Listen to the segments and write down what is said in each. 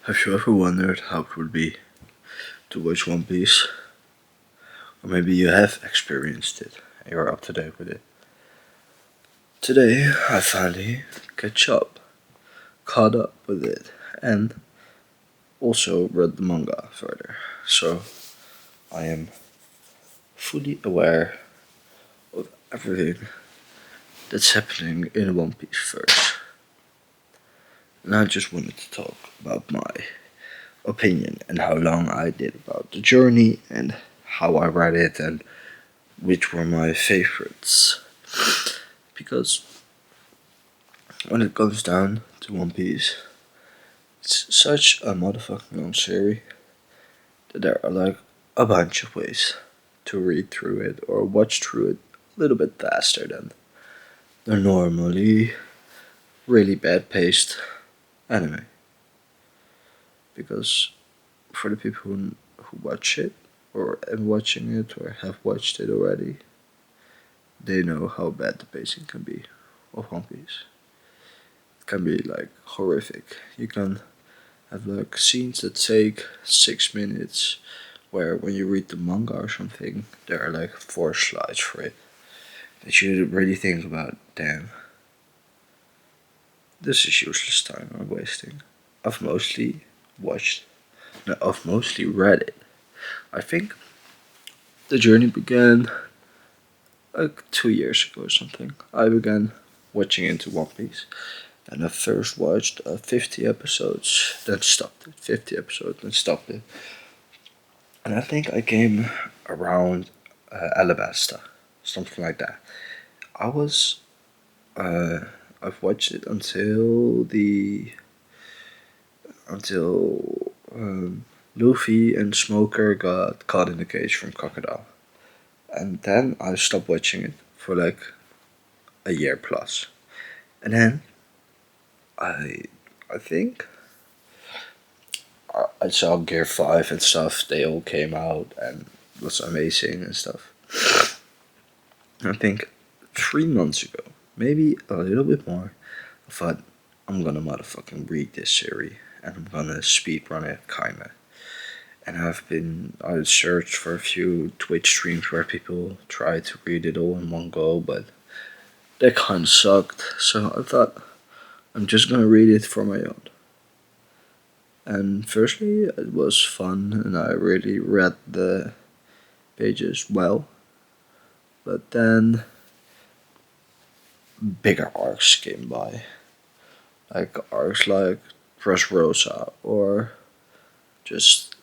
Have you ever wondered how it would be to watch One Piece? Or maybe you have experienced it and you're up to date with it. Today I finally caught up with it, and also read the manga further. So I am fully aware of everything that's happening in One Piece verse. And I just wanted to talk about my opinion and how long I did about the journey and how I read it and which were my favorites. Because when it comes down to One Piece, it's such a motherfucking long series that there are like a bunch of ways to read through it or watch through it a little bit faster than the normally really bad paced anime. Because for the people who watch it or am watching it or have watched it already, they know how bad the pacing can be of One Piece. It can be like horrific. You can have like scenes that take 6 minutes, where when you read the manga or something, there are like 4 slides for it. That you really think about, damn, this is useless time I'm wasting. I've mostly watched, no, I've mostly read it. I think the journey began like 2 years ago or something. I began watching into One Piece. And I first watched 50 episodes, then stopped it. 50 episodes, then stopped it. And I think I came around Alabasta, something like that. I was, uh, I've watched it until Luffy and Smoker got caught in the cage from Crocodile. And then I stopped watching it for like a year plus. And then I I think I saw Gear 5 and stuff, they all came out and it was amazing and stuff. I think 3 months ago, maybe a little bit more, I thought I'm gonna motherfucking read this series and I'm gonna speedrun it kinda. And I searched for a few Twitch streams where people tried to read it all in one go, but they kinda sucked. So I thought I'm just gonna read it for my own. And firstly, it was fun and I really read the pages well. But then bigger arcs came by. Like arcs like Dressrosa or just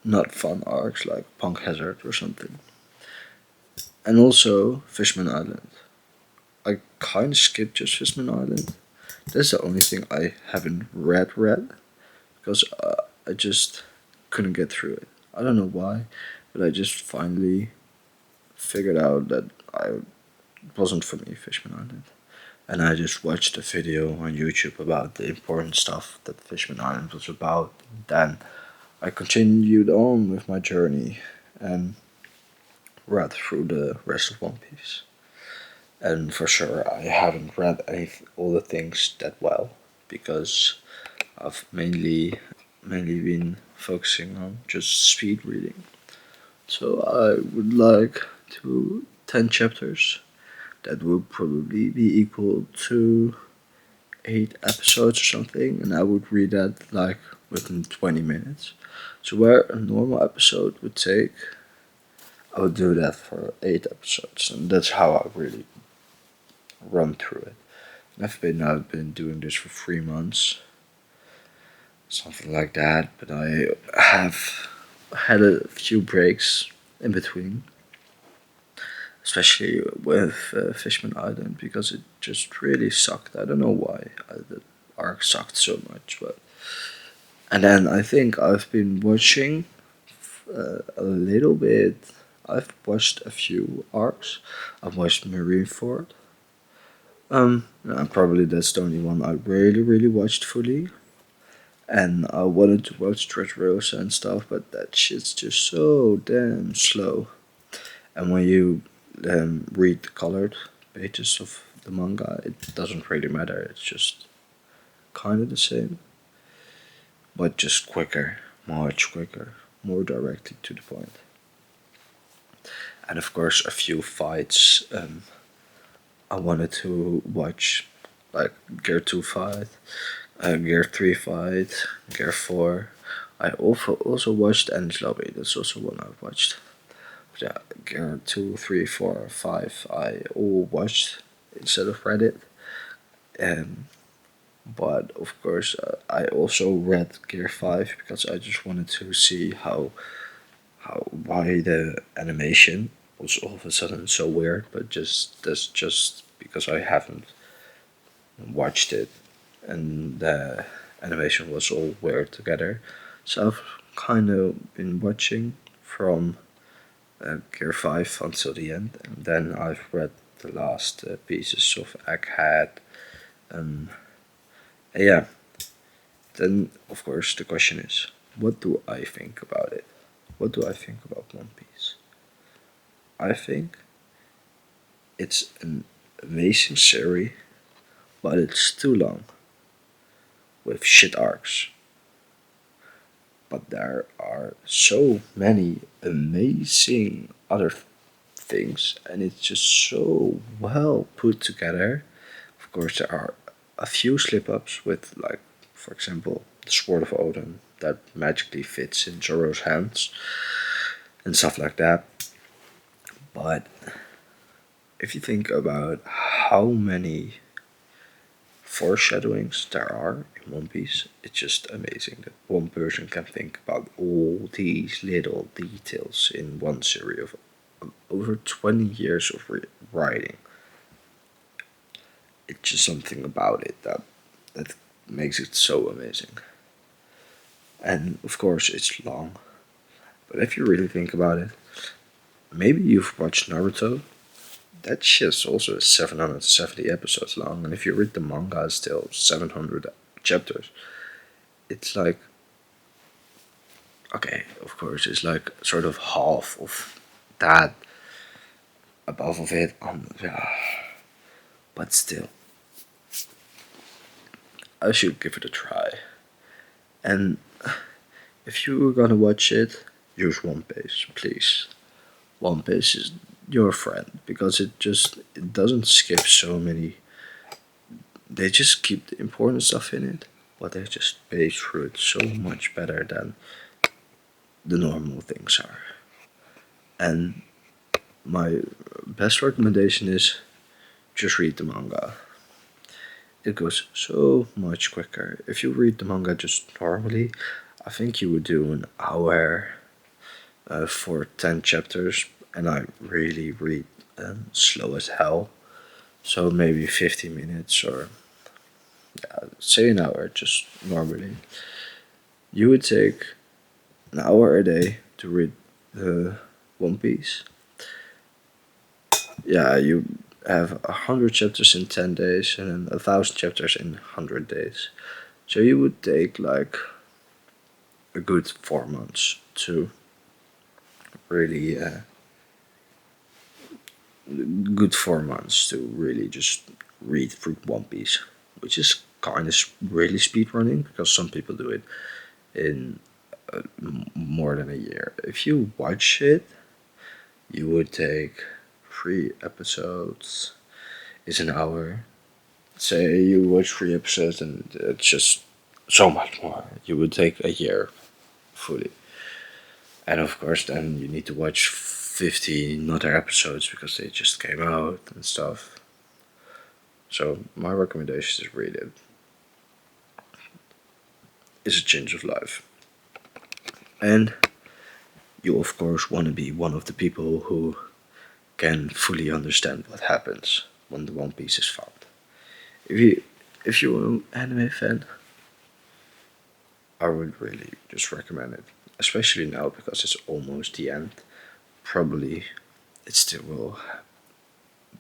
not fun arcs like Punk Hazard or something. And also Fishman Island. I kinda skipped just Fishman Island. That's the only thing I haven't read because I just couldn't get through it. I don't know why, but I just finally figured out that it wasn't for me, Fishman Island. And I just watched a video on YouTube about the important stuff that Fishman Island was about. Then I continued on with my journey and read through the rest of One Piece. And for sure, I haven't read all the things that well because I've mainly been focusing on just speed reading. So I would like to 10 chapters. That would probably be equal to 8 episodes or something, and I would read that like within 20 minutes. So where a normal episode would take, I would do that for 8 episodes, and that's how I really run through it. I've been doing this for 3 months, something like that. But I have had a few breaks in between, especially with Fishman Island because it just really sucked. I don't know why the arc sucked so much, but and then I think I've been watching a little bit. I've watched a few arcs. I've watched Marineford. Probably that's the only one I really watched fully. And I wanted to watch Dressrosa and stuff, but that shit's just so damn slow. And when you read the colored pages of the manga, it doesn't really matter. It's just kind of the same. but just quicker, much quicker, more directly to the point. And of course, a few fights I wanted to watch, like Gear 2 fight, Gear 3 fight, Gear 4. I also watched Enish Lobby, that's also one I watched. Yeah, Gear 2, 3, 4, 5, I all watched instead of Reddit. Um, but of course, I also read Gear 5 because I just wanted to see how why the animation was all of a sudden so weird, but that's just because I haven't watched it and the animation was all weird together. So I've kind of been watching from Gear 5 until the end, and then I've read the last pieces of Egghead. Um, yeah, then of course the question is, what do I think about it? What do I think about One Piece? I think it's an amazing series, but it's too long with shit arcs. But there are so many amazing other things, and it's just so well put together. Of course, there are a few slip ups with, like, for example, the Sword of Odin that magically fits in Zoro's hands and stuff like that. But if you think about how many foreshadowings there are in One Piece, it's just amazing that one person can think about all these little details in one series of over 20 years of writing. It's just something about it that makes it so amazing. And of course, it's long, but if you really think about it, maybe you've watched Naruto. That shit's also 770 episodes long, and if you read the manga, it's still 700 chapters. It's like, okay, of course, it's like sort of half of that above of it. Yeah, but still, I should give it a try. And if you're gonna watch it, use One Piece, please. One Piece is your friend because it doesn't skip so many. They just keep the important stuff in it, but they just pace through it so much better than the normal things are. And my best recommendation is just read the manga. It goes so much quicker. If you read the manga just normally, I think you would do an hour for 10 chapters, and I really read slow as hell. So maybe 50 minutes or say an hour just normally. You would take an hour a day to read the One Piece. Yeah, you have 100 chapters in 10 days and then 1,000 chapters in 100 days. So you would take like a good 4 months to really good 4 months to really just read through One Piece, which is kind of really speed running because some people do it in more than a year. If you watch it, you would take 3 episodes. Is an hour. Say you watch 3 episodes and it's just so much more. You would take a year fully. And of course, then you need to watch 15 other episodes because they just came out and stuff. So, my recommendation is read it. It's a change of life. And you, of course, want to be one of the people who can fully understand what happens when the One Piece is found. If you if you're an anime fan, I would really just recommend it, especially now because it's almost the end. Probably it still will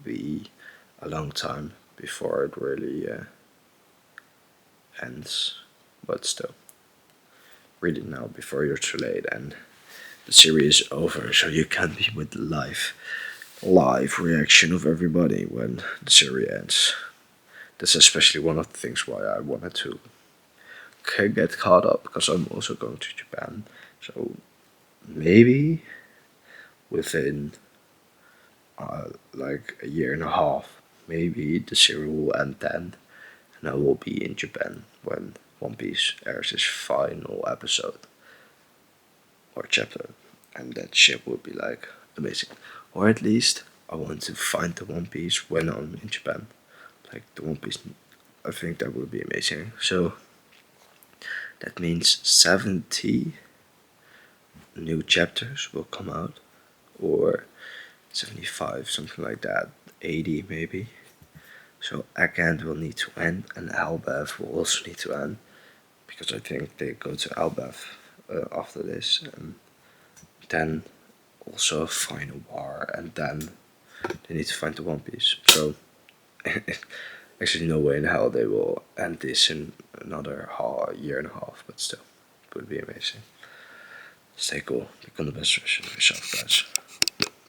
be a long time before it really ends, but still, read it now before you're too late and the series is over, so you can be with the live reaction of everybody when the series ends. That's especially one of the things why I wanted to can get caught up because I'm also going to Japan. So maybe within like a year and a half, maybe the series will end then, and I will be in Japan when One Piece airs its final episode or chapter, and that ship will be like amazing. Or at least I want to find the One Piece when I'm in Japan. Like the One Piece, I think that would be amazing. So that means 70 new chapters will come out, or 75, something like that, 80 maybe. So Egghead will need to end, and Elbaf will also need to end, because I think they go to Elbaf after this, and then also a final war, and then they need to find the One Piece. So actually, no way in hell they will end this in another year and a half, but still, it would be amazing. Stay cool, become the best version of yourself, guys.